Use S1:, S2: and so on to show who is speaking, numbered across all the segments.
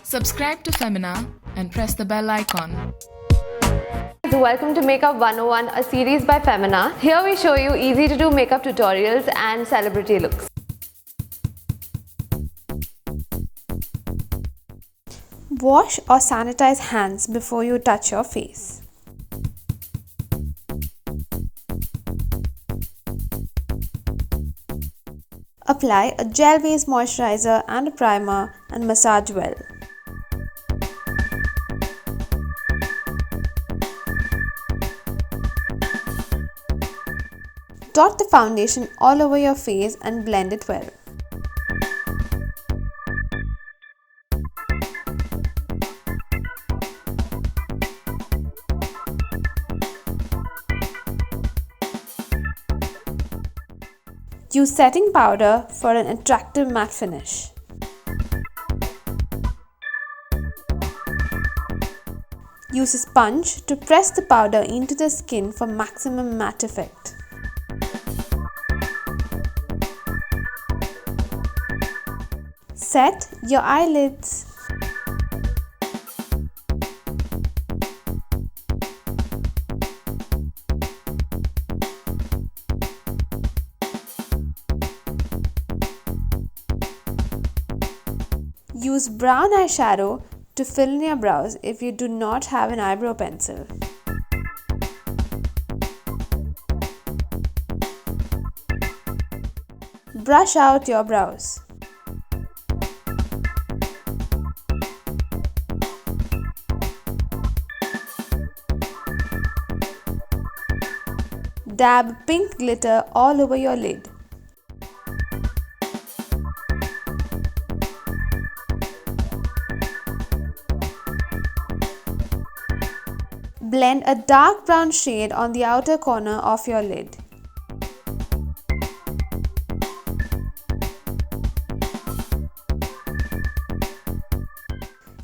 S1: Subscribe to Femina and press the bell icon.
S2: Welcome to Makeup 101, a series by Femina. Here we show you easy to do makeup tutorials and celebrity looks.
S3: Wash or sanitize hands before you touch your face. Apply a gel-based moisturizer and a primer and massage well. Dot the foundation all over your face and blend it well. Use setting powder for an attractive matte finish. Use a sponge to press the powder into the skin for maximum matte effect. Set your eyelids. Use brown eyeshadow to fill in your brows if you do not have an eyebrow pencil. Brush out your brows. Dab pink glitter all over your lid. Blend a dark brown shade on the outer corner of your lid.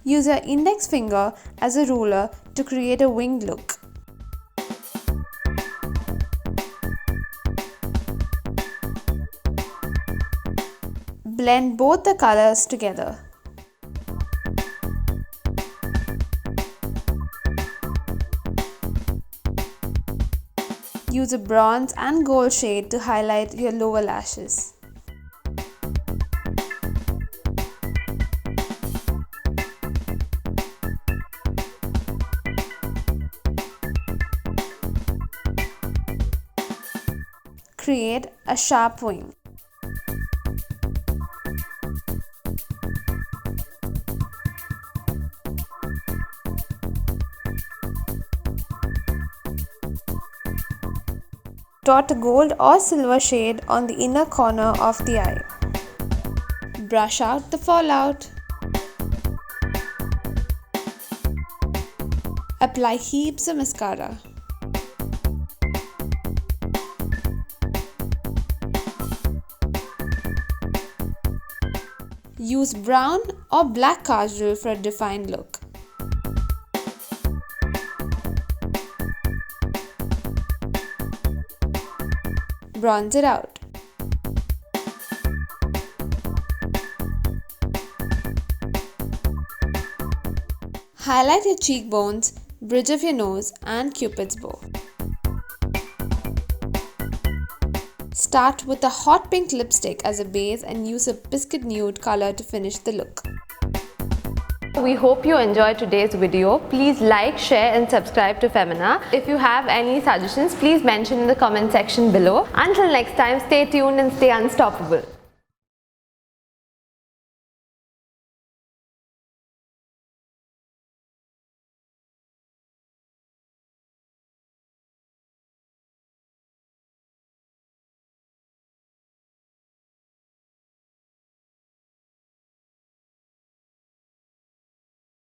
S3: Use your index finger as a ruler to create a winged look. Blend both the colors together. Use a bronze and gold shade to highlight your lower lashes. Create a sharp wing. Dot a gold or silver shade on the inner corner of the eye. Brush out the fallout. Apply heaps of mascara. Use brown or black kajal for a defined look. Bronze it out. Highlight your cheekbones, bridge of your nose and Cupid's bow. Start with a hot pink lipstick as a base and use a biscuit nude color to finish the look.
S2: We hope you enjoyed today's video. Please like, share and subscribe to Femina. If you have any suggestions, please mention in the comment section below. Until next time, stay tuned and stay unstoppable.